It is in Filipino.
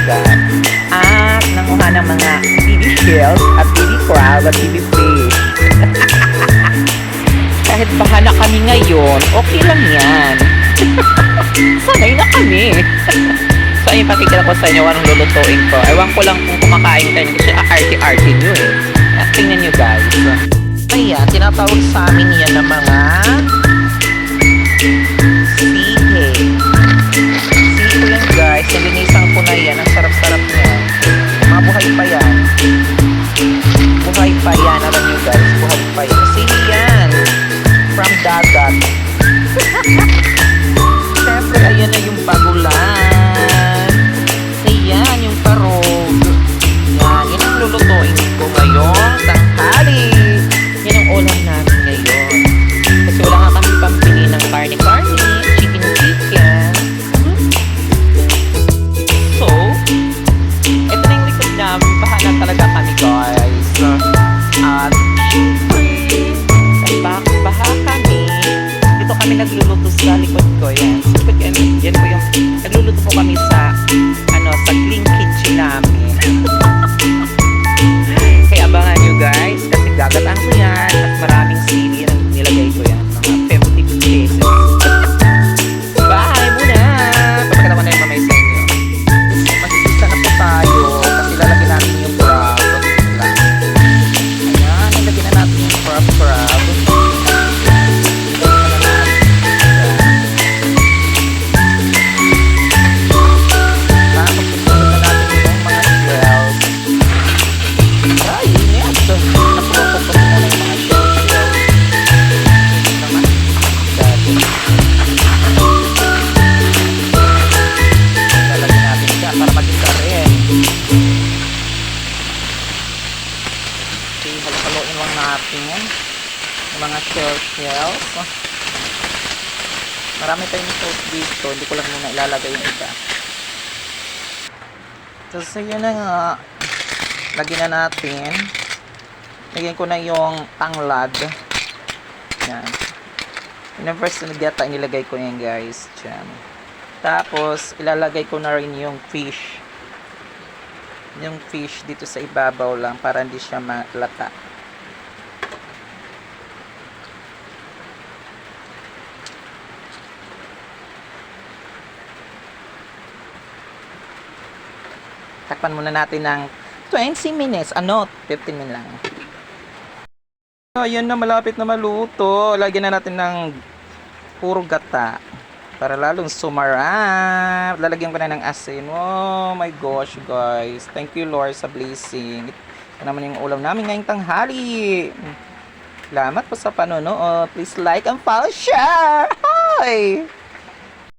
dagat. At nanguha ng mga baby shells at baby crab at baby fish. Kahit bahala kami ngayon, okay lang yan. Sanay na kami. So, ayun, pakikita ko sa inyo anong lulutuin ko. Ewan ko lang kung kumakain kayo kasi arte-arte nyo eh. At tingnan nyo guys. Ayan, tinatawag sa amin yan ng mga sihe. Sihe ko yan guys. Nilinisan ko na yan. Ang sarap-sarap niya. Mabuhay pa yan. Buhay pa yan. Alam nyo guys, buhay pa yan. Sihe yan. From dagat. Siyempre, ayan na yung bagulan. Ayan, yung parog. Yan, yun ang lulutuin ko ngayon. Tanghali. Yan ang ulam natin ngayon. Kasi wala nga kami pampili ng karne-karne, chicken-chicken. So, ito na yung likod namin. Bahala talaga kami guys. At, syempre, baha kami. Dito kami nagluluto sa likod ko. Yan. Yan po yung nagluluto po kami sa sa clean kitchen namin. Kaya abangan nyo guys kasi gagataan ko yan at maraming sili ang nilagay ko yan. Mga 50 pieces. Bye muna! Papakita ko na yung mamay sa inyo. Magigisa na po tayo kasi lalagyan natin yung crab. Ayan, nilagyan na natin yung crab. Halo-haloin lang natin yung mga shells. Marami tayong sauce dito, hindi ko lang muna ilalagay yung iba. So yun na nga, lagyan na natin. Lagyan ko na yung tanglad. Yan. Yun ang first na yata inilagay ko yan guys. Diyan. Tapos ilalagay ko na rin yung fish. Yung fish dito sa ibabaw lang para hindi siya malata. Takpan muna natin ng 20 minutes. 15 minutes lang. Ayan na, malapit na maluto. Lagyan na natin ng puro gata. Para lalong sumarap. Lalagyan ko na ng asin. Oh my gosh guys. Thank you Lord sa blessing. Ito naman yung ulam namin ngayong tanghali. Salamat po sa panonood. Please like and follow, share. Hi!